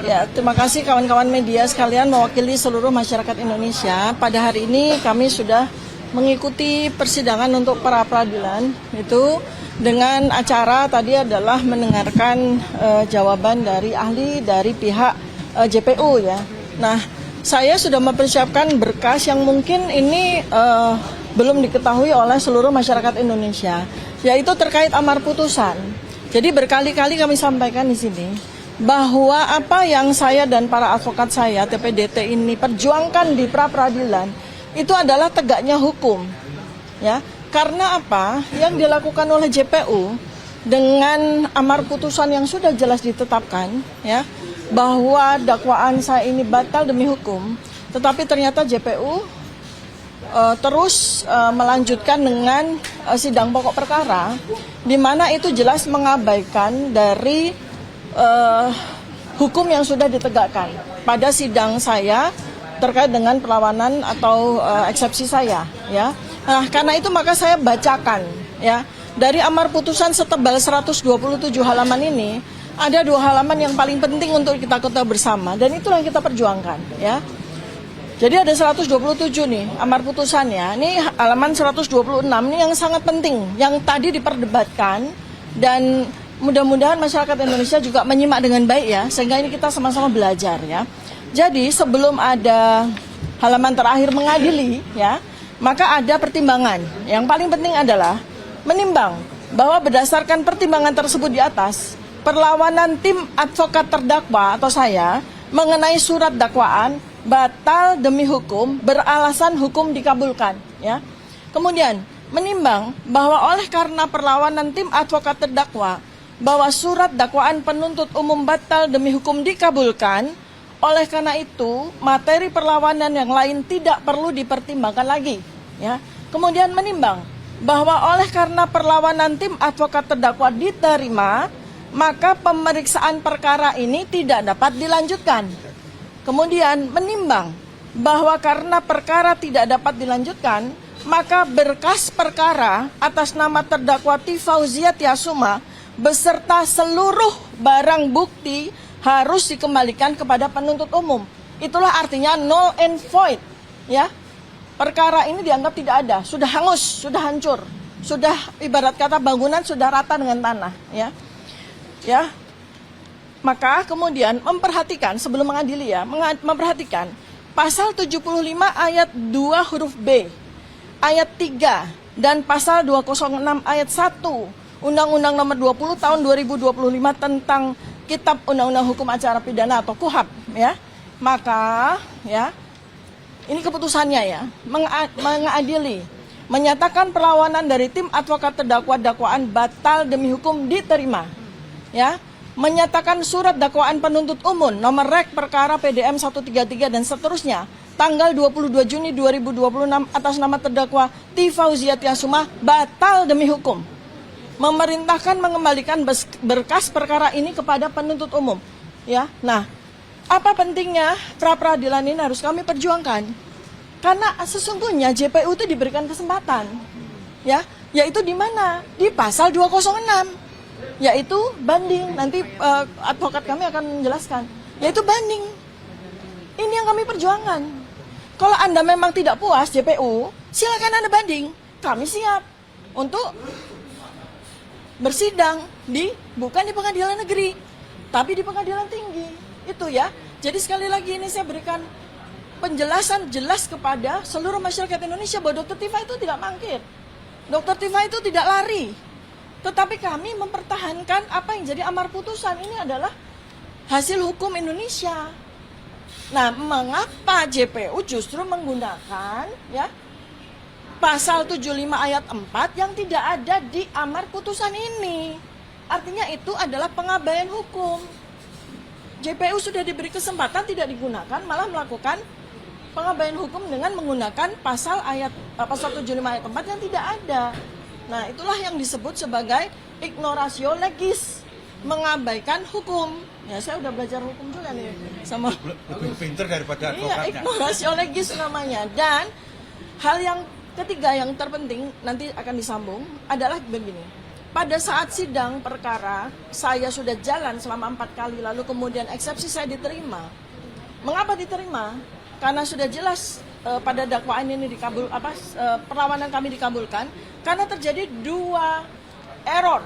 Ya, terima kasih kawan-kawan media sekalian mewakili seluruh masyarakat Indonesia. Pada hari ini kami sudah mengikuti persidangan untuk pra peradilan itu dengan acara tadi adalah mendengarkan jawaban dari ahli dari pihak JPU ya. Nah, saya sudah mempersiapkan berkas yang mungkin ini belum diketahui oleh seluruh masyarakat Indonesia, yaitu terkait amar putusan. Jadi berkali-kali kami sampaikan di sini bahwa apa yang saya dan para advokat saya TPDT ini perjuangkan di pra peradilan itu adalah tegaknya hukum, ya. Karena apa yang dilakukan oleh JPU dengan amar putusan yang sudah jelas ditetapkan, ya, bahwa dakwaan saya ini batal demi hukum, tetapi ternyata JPU terus melanjutkan dengan sidang pokok perkara, di mana itu jelas mengabaikan dari hukum yang sudah ditegakkan pada sidang saya terkait dengan perlawanan atau eksepsi saya, ya. Nah, karena itu maka saya bacakan, ya, dari amar putusan setebal 127 halaman ini ada 2 halaman yang paling penting untuk kita ketahui bersama, dan itulah yang kita perjuangkan, ya. Jadi ada 127 nih amar putusannya. Ini halaman 126 ini yang sangat penting, yang tadi diperdebatkan, dan mudah-mudahan masyarakat Indonesia juga menyimak dengan baik ya, sehingga ini kita sama-sama belajar ya. Jadi sebelum ada halaman terakhir mengadili ya, maka ada pertimbangan. Yang paling penting adalah menimbang bahwa berdasarkan pertimbangan tersebut di atas, perlawanan tim advokat terdakwa atau saya mengenai surat dakwaan batal demi hukum beralasan hukum dikabulkan, ya. Kemudian menimbang bahwa oleh karena perlawanan tim advokat terdakwa bahwa surat dakwaan penuntut umum batal demi hukum dikabulkan, oleh karena itu materi perlawanan yang lain tidak perlu dipertimbangkan lagi, ya. Kemudian menimbang bahwa oleh karena perlawanan tim advokat terdakwa diterima, maka pemeriksaan perkara ini tidak dapat dilanjutkan. Kemudian menimbang bahwa karena perkara tidak dapat dilanjutkan, maka berkas perkara atas nama terdakwa T. Fauzia Tiasuma beserta seluruh barang bukti harus dikembalikan kepada penuntut umum. Itulah artinya null and void, ya. Perkara ini dianggap tidak ada, sudah hangus, sudah hancur, sudah ibarat kata bangunan sudah rata dengan tanah, ya. Ya. Maka kemudian memperhatikan sebelum mengadili ya, memperhatikan pasal 75 ayat 2 huruf B, ayat 3 dan pasal 206 ayat 1 Undang-Undang Nomor 20 tahun 2025 tentang Kitab Undang-Undang Hukum Acara Pidana atau KUHAP, ya. Maka ya, ini keputusannya ya, mengadili, menyatakan perlawanan dari tim advokat terdakwa dakwaan batal demi hukum diterima, ya. Menyatakan surat dakwaan penuntut umum nomor rek perkara PDM 133 dan seterusnya tanggal 22 Juni 2026 atas nama terdakwa T. Fauzia Tiasuma batal demi hukum. Memerintahkan mengembalikan berkas perkara ini kepada penuntut umum, ya. Nah, apa pentingnya pra peradilan ini harus kami perjuangkan? Karena sesungguhnya JPU itu diberikan kesempatan, ya, yaitu di mana? Di pasal 206. Yaitu banding, nanti advokat kami akan menjelaskan, yaitu banding. Ini yang kami perjuangkan. Kalau Anda memang tidak puas JPU, silakan Anda banding. Kami siap untuk bersidang bukan di pengadilan negeri, tapi di pengadilan tinggi. Itu ya. Jadi sekali lagi ini saya berikan penjelasan jelas kepada seluruh masyarakat Indonesia bahwa Dr. Tifa itu tidak mangkir. Dr. Tifa itu tidak lari. Tetapi kami mempertahankan apa yang jadi amar putusan ini adalah hasil hukum Indonesia. Nah, mengapa JPU justru menggunakan ya pasal 75 ayat 4 yang tidak ada di amar putusan ini? Artinya itu adalah pengabaian hukum. JPU sudah diberi kesempatan tidak digunakan, malah melakukan pengabaian hukum dengan menggunakan pasal 75 ayat 4 yang tidak ada. Nah, itulah yang disebut sebagai ignoratio legis, mengabaikan hukum. Ya, saya udah belajar hukum juga nih sama lebih pintar daripada advokatnya. Iya, ignoratio legis namanya. Dan hal yang ketiga yang terpenting nanti akan disambung adalah begini. pada saat sidang perkara saya sudah jalan selama 4 kali, lalu kemudian eksepsi saya diterima. Mengapa diterima? Karena sudah jelas pada dakwaan ini perlawanan kami dikabulkan karena terjadi 2 error.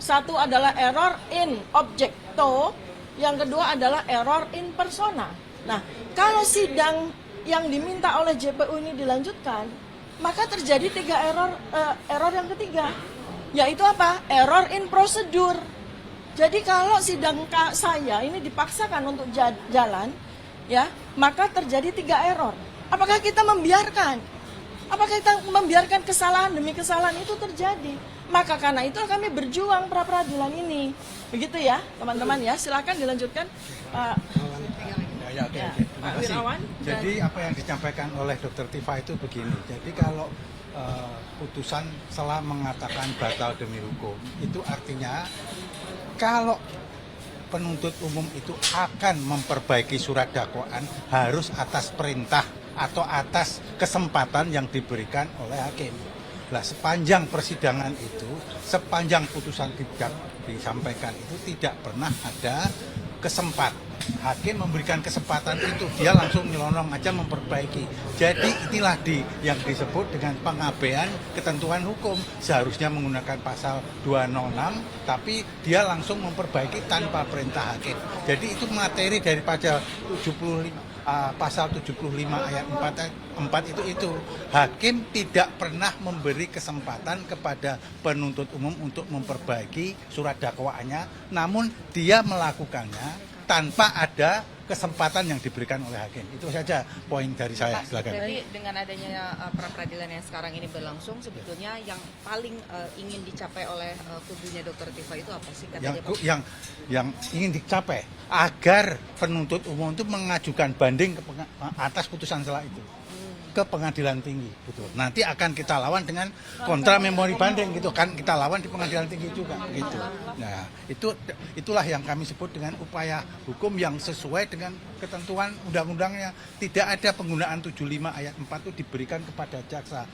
Satu adalah error in objecto, yang kedua adalah error in persona. Nah, kalau sidang yang diminta oleh JPU ini dilanjutkan, maka terjadi 3 error yang ketiga, yaitu apa? Error in prosedur. Jadi kalau sidang saya ini dipaksakan untuk jalan, ya, maka terjadi 3 error. Apakah kita membiarkan? Apakah kita membiarkan kesalahan demi kesalahan itu terjadi? Maka karena itu kami berjuang pra peradilan ini. Begitu ya, teman-teman ya. Silakan dilanjutkan. Ya, oke. Terima kasih. Jadi apa yang disampaikan oleh Dr. Tifa itu begini. Jadi kalau putusan setelah mengatakan batal demi hukum, itu artinya kalau penuntut umum itu akan memperbaiki surat dakwaan harus atas perintah atau atas kesempatan yang diberikan oleh hakim. Nah, sepanjang persidangan itu, sepanjang putusan tidak disampaikan itu tidak pernah ada hakim memberikan kesempatan itu, dia langsung nyelonong aja memperbaiki. Jadi inilah yang disebut dengan pengabaian ketentuan hukum. Seharusnya menggunakan pasal 206, tapi dia langsung memperbaiki tanpa perintah hakim. Jadi itu materi daripada pasal 75 ayat 4 itu hakim tidak pernah memberi kesempatan kepada penuntut umum untuk memperbaiki surat dakwaannya, namun dia melakukannya tanpa ada kesempatan yang diberikan oleh hakim. Itu saja poin dari saya. Silakan. Jadi dengan adanya pra peradilan yang sekarang ini berlangsung, sebetulnya yang paling ingin dicapai oleh kubunya Dr. Tifa itu apa sih katanya? Yang ingin dicapai agar penuntut umum itu mengajukan banding atas putusan selah itu ke pengadilan tinggi, betul. Nanti akan kita lawan dengan kontra memori banding gitu kan, kita lawan di pengadilan tinggi juga gitu. Nah, itulah yang kami sebut dengan upaya hukum yang sesuai dengan ketentuan undang-undangnya. Tidak ada penggunaan 75 ayat 4 itu diberikan kepada jaksa.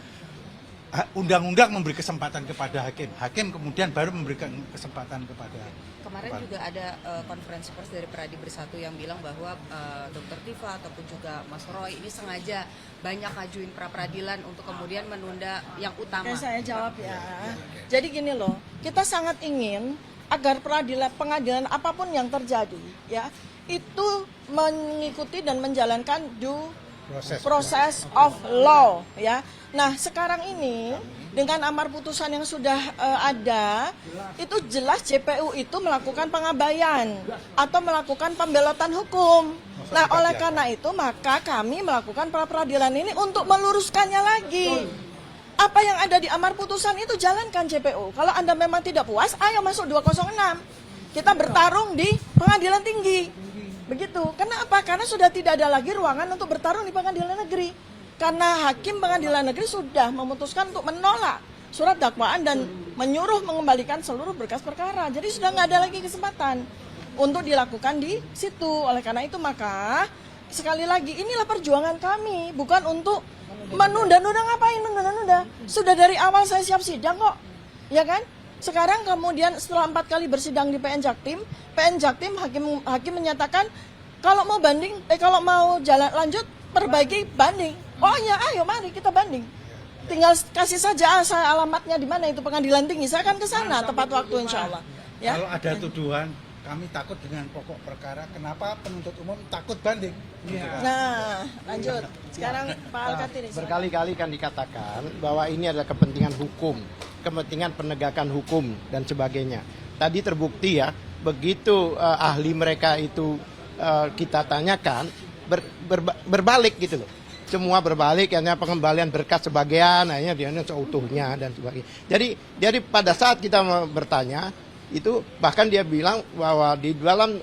Undang-undang memberi kesempatan kepada hakim kemudian baru memberikan kesempatan kepada. Kemarin juga ada konferensi pers dari Peradi Bersatu yang bilang bahwa Dr. Tifa ataupun juga Mas Roy ini sengaja banyak ngajuin pra peradilan untuk kemudian menunda yang utama. Oke, saya jawab ya. Jadi gini loh, kita sangat ingin agar pengadilan apapun yang terjadi, ya, itu mengikuti dan menjalankan proses of law, ya. Nah, sekarang ini dengan amar putusan yang sudah ada, itu jelas JPU itu melakukan pengabaian atau melakukan pembelotan hukum. Nah, oleh karena itu maka kami melakukan pra peradilan ini untuk meluruskannya lagi. Apa yang ada di amar putusan itu jalankan JPU. Kalau Anda memang tidak puas, ayo masuk 206. Kita bertarung di pengadilan tinggi. Begitu. Kenapa? Karena sudah tidak ada lagi ruangan untuk bertarung di pengadilan negeri. Karena hakim pengadilan negeri sudah memutuskan untuk menolak surat dakwaan dan menyuruh mengembalikan seluruh berkas perkara. Jadi sudah nggak ada lagi kesempatan untuk dilakukan di situ. Oleh karena itu maka sekali lagi inilah perjuangan kami, bukan untuk menunda-nunda. Ngapain menunda-nunda? Sudah dari awal saya siap sidang kok, ya kan? Sekarang kemudian setelah 4 kali bersidang di PN Jaktim hakim menyatakan kalau mau jalan lanjut perbaiki banding. Oh ya, ayo mari kita banding. Tinggal kasih saja saya alamatnya di mana itu pengadilan tinggi. Saya akan ke sana tepat waktu insya Allah. Ya. Kalau ada tuduhan, kami takut dengan pokok perkara. Kenapa penuntut umum takut banding? Ya. Nah, lanjut. Sekarang Pak Al-Katiri. Berkali-kali kan dikatakan bahwa ini adalah kepentingan hukum, kepentingan penegakan hukum dan sebagainya. Tadi terbukti ya, begitu ahli mereka itu kita tanyakan berbalik gitu loh. Semua berbalik, hanya pengembalian berkas sebagian, akhirnya dia seutuhnya dan sebagainya. Jadi pada saat kita bertanya, itu bahkan dia bilang bahwa di dalam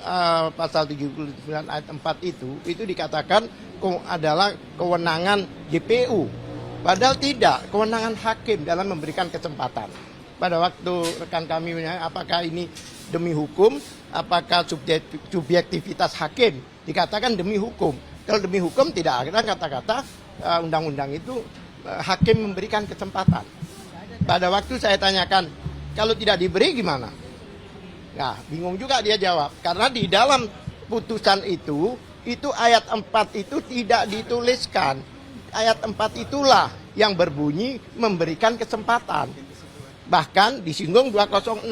pasal 79 ayat 4 itu dikatakan adalah kewenangan JPU. Padahal tidak, kewenangan hakim dalam memberikan kesempatan. Pada waktu rekan kami menanya apakah ini demi hukum, apakah subjektivitas hakim, dikatakan demi hukum. Kalau demi hukum tidak ada kata-kata undang-undang itu hakim memberikan kesempatan. Pada waktu saya tanyakan Kalau tidak diberi gimana? Nah, bingung juga dia jawab. Karena di dalam putusan itu ayat 4 itu tidak dituliskan. Ayat 4 itulah yang berbunyi memberikan kesempatan. Bahkan disinggung 206.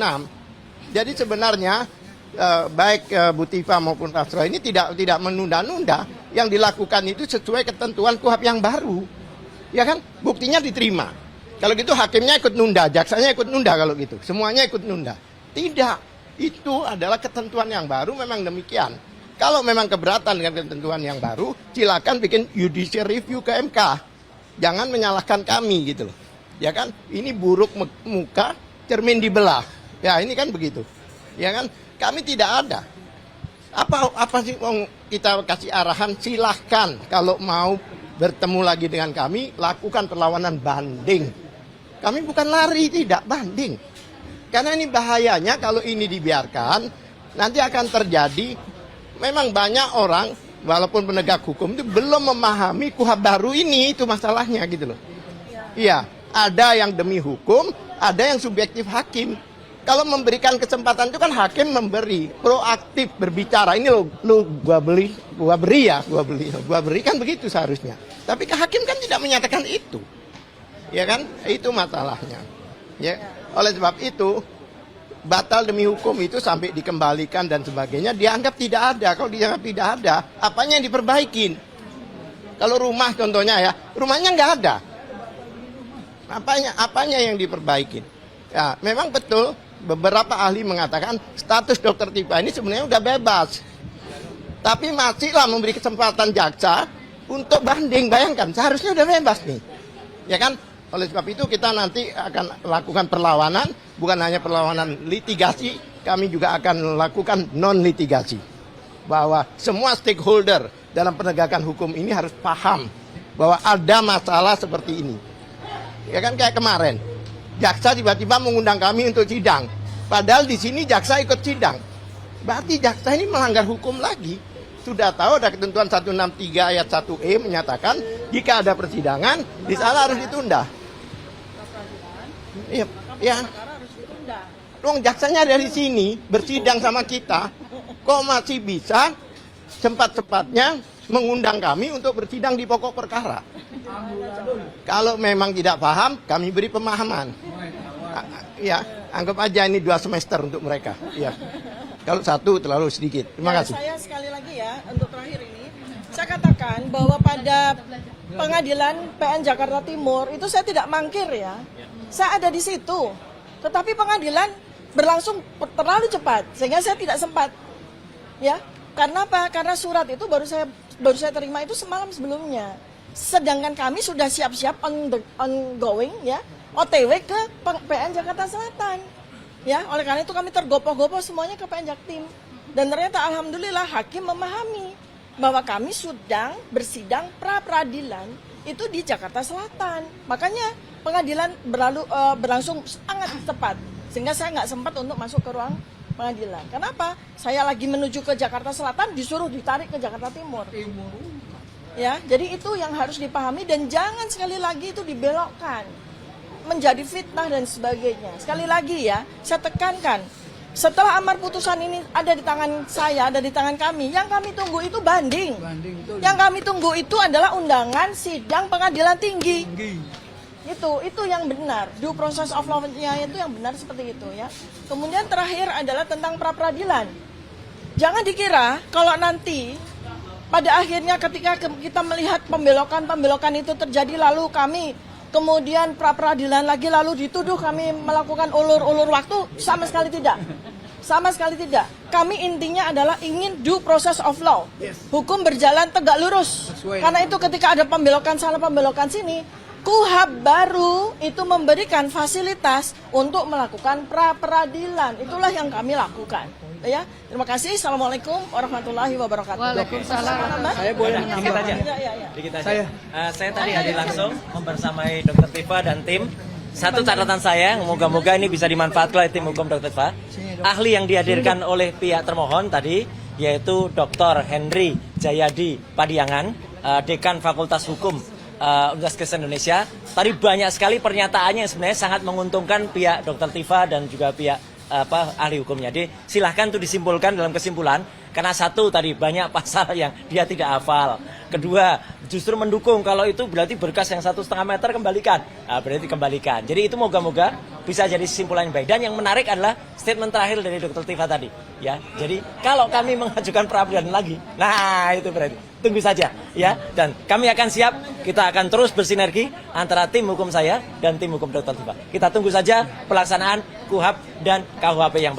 Jadi sebenarnya baik Bu Tifa maupun Mas Roy ini tidak menunda-nunda. Yang dilakukan itu sesuai ketentuan KUHP yang baru. Ya kan? Buktinya diterima. Kalau gitu hakimnya ikut nunda, jaksanya ikut nunda kalau gitu. Semuanya ikut nunda. Tidak. Itu adalah ketentuan yang baru, memang demikian. Kalau memang keberatan dengan ketentuan yang baru, silakan bikin judicial review ke MK. Jangan menyalahkan kami gitu loh. Ya kan? Ini buruk muka, cermin dibelah. Ya, ini kan begitu. Ya kan? Kami tidak ada. Apa sih mau kita kasih arahan? Silahkan kalau mau bertemu lagi dengan kami, lakukan perlawanan banding. Kami bukan lari, tidak, banding. Karena ini bahayanya kalau ini dibiarkan, nanti akan terjadi, memang banyak orang, walaupun penegak hukum itu belum memahami KUHP baru ini, itu masalahnya gitu loh. Iya, ada yang demi hukum, ada yang subjektif hakim. Kalau memberikan kesempatan itu kan hakim memberi, proaktif berbicara. Ini lu gua beri kan begitu seharusnya. Tapi hakim kan tidak menyatakan itu. Ya kan? Itu masalahnya. Ya. Oleh sebab itu batal demi hukum itu sampai dikembalikan dan sebagainya dianggap tidak ada. Kalau dianggap tidak ada, apanya yang diperbaikin? Kalau rumah contohnya ya, rumahnya nggak ada. Apanya yang diperbaikin? Ya, memang betul beberapa ahli mengatakan status Dr. Tifa ini sebenarnya udah bebas. Tapi masihlah memberi kesempatan jaksa untuk banding. Bayangkan, seharusnya udah bebas nih. Ya kan? Oleh sebab itu kita nanti akan lakukan perlawanan, bukan hanya perlawanan litigasi, kami juga akan lakukan non-litigasi. Bahwa semua stakeholder dalam penegakan hukum ini harus paham bahwa ada masalah seperti ini. Ya kan, kayak kemarin, jaksa tiba-tiba mengundang kami untuk sidang. Padahal di sini jaksa ikut sidang. Berarti jaksa ini melanggar hukum lagi. Sudah tahu ada ketentuan 163 ayat 1E menyatakan jika ada persidangan, di sana harus ditunda. Iya, ya. Dong jaksanya dari sini bersidang sama kita, kok masih bisa cepat-cepatnya mengundang kami untuk bersidang di pokok perkara. Kalau memang tidak paham, kami beri pemahaman. Ya, anggap aja ini 2 semester untuk mereka. Ya. Kalau 1 terlalu sedikit. Terima kasih. Saya sekali lagi ya, untuk terakhir ini, saya katakan bahwa pada pengadilan PN Jakarta Timur itu saya tidak mangkir ya. Saya ada di situ. Tetapi pengadilan berlangsung terlalu cepat sehingga saya tidak sempat. Ya. Karena apa? Karena surat itu baru saya terima itu semalam sebelumnya. Sedangkan kami sudah siap-siap ongoing ya, OTW ke PN Jakarta Selatan. Ya, oleh karena itu kami tergopoh-gopoh semuanya ke PN Jaktim. Dan ternyata alhamdulillah hakim memahami bahwa kami sedang bersidang pra-peradilan itu di Jakarta Selatan. Makanya pengadilan berlangsung sangat cepat. Sehingga saya nggak sempat untuk masuk ke ruang pengadilan. Kenapa? Saya lagi menuju ke Jakarta Selatan disuruh ditarik ke Jakarta Timur. Ya, jadi itu yang harus dipahami dan jangan sekali lagi itu dibelokkan menjadi fitnah dan sebagainya. Sekali lagi ya, saya tekankan, setelah amar putusan ini ada di tangan saya, ada di tangan kami, yang kami tunggu itu banding. Yang kami tunggu itu adalah undangan sidang pengadilan tinggi. Itu yang benar. Due process of law-nya itu yang benar seperti itu ya. Kemudian terakhir adalah tentang pra-peradilan. Jangan dikira kalau nanti pada akhirnya ketika kita melihat pembelokan itu terjadi lalu kami kemudian pra-peradilan lagi lalu dituduh kami melakukan ulur-ulur waktu, sama sekali tidak. Sama sekali tidak. Kami intinya adalah ingin due process of law. Hukum berjalan tegak lurus. Karena itu ketika ada pembelokan sana pembelokan sini, KUHP baru itu memberikan fasilitas untuk melakukan pra-peradilan. Itulah yang kami lakukan. Ya, terima kasih. Assalamualaikum warahmatullahi wabarakatuh. Waalaikumsalam. Saya boleh menambah aja. Ya. Saya tadi hadir langsung membersamai Dr. Tifa dan tim. Satu catatan saya, moga-moga ini bisa dimanfaatkan oleh tim hukum Dr. Tifa. Ahli yang dihadirkan oleh pihak termohon tadi yaitu Dr. Henry Jayadi Padiangan, Dekan Fakultas Hukum Universitas Kristen Indonesia. Tadi banyak sekali pernyataannya yang sebenarnya sangat menguntungkan pihak Dr. Tifa dan juga pihak ahli hukumnya. Jadi silahkan itu disimpulkan dalam kesimpulan. Karena satu tadi banyak pasal yang dia tidak hafal. Kedua justru mendukung kalau itu berarti berkas yang 1,5 meter kembalikan. Nah, berarti kembalikan. Jadi itu moga-moga bisa jadi kesimpulan yang baik. Dan yang menarik adalah statement terakhir dari Dr. Tifa tadi. Ya, jadi kalau kami mengajukan pra-peradilan lagi, nah itu berarti tunggu saja ya. Dan kami akan siap. Kita akan terus bersinergi antara tim hukum saya dan tim hukum Dr. Tifa. Kita tunggu saja pelaksanaan KUHAP dan KUHP yang